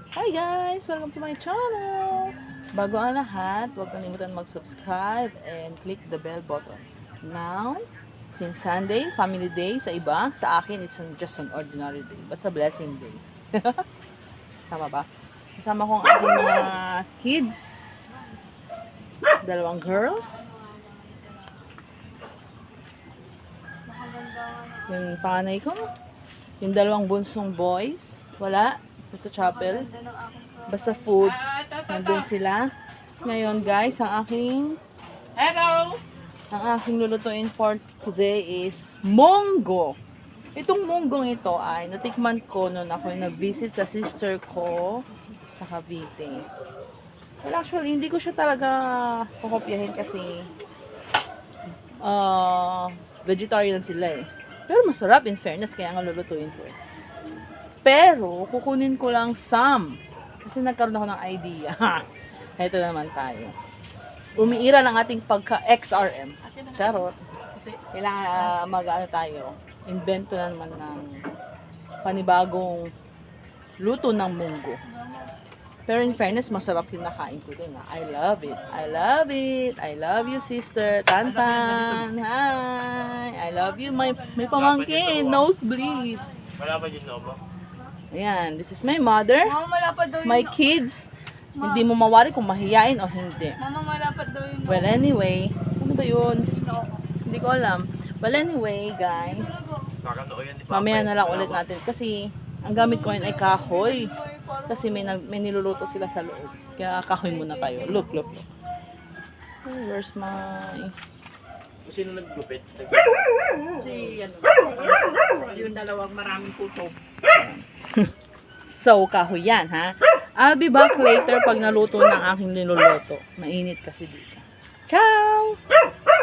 Hi guys! Welcome to my channel! Bago ang lahat, huwag kalimutan mag-subscribe and click the bell button. Now, since Sunday, family day sa iba, sa akin, it's just an ordinary day. But it's a blessing day. Tama ba? Kasama ko ang aking mga kids. Dalawang girls. Yung panganay ko. Yung dalawang bunsong boys. Wala. Sa chapel. Basta food. Nandun sila. Ngayon guys, ang aking lulutuin for today is munggo. Itong munggong ito ay natikman ko noon ako nag-visit sa sister ko sa Cavite. Well, actually, hindi ko siya talaga kokopyahin kasi vegetarian sila eh. Pero masarap in fairness, kaya nga lulutuin ko eh. Pero, kukunin ko lang some. Kasi nagkaroon ako ng idea. Ito naman tayo. Umiira ng ating pagka-XRM. Charot. Kailangan mag-ano tayo. Invento na naman ng panibagong luto ng munggo. Pero in fairness, masarap yung nakain ko din. I love it. I love it. I love you, sister. Tantan. Hi. I love you. May pamangkin. Nosebleed. Wala pa yung lobo? Ayan, this is my mother, Mama, malapad daw yun. my kids. Hindi mo mawari kung mahiyain o hindi. Mama, malapad daw yun. Well, anyway, ano ba yun? Hindi ko alam. Well, anyway, guys, Baka nooy yan ni Papa. mamaya na lang ulit natin. Kasi, ang gamit ko yun ay kahoy. Kasi may niluluto sila sa loob. Kaya kahoy muna tayo. Look. Oh, where's my... Sino naggupit? Si, yung dalawang maraming puto. So, kahoy yan, ha? I'll be back later pag naluto ng aking niluluto. Mainit kasi dito. Ciao!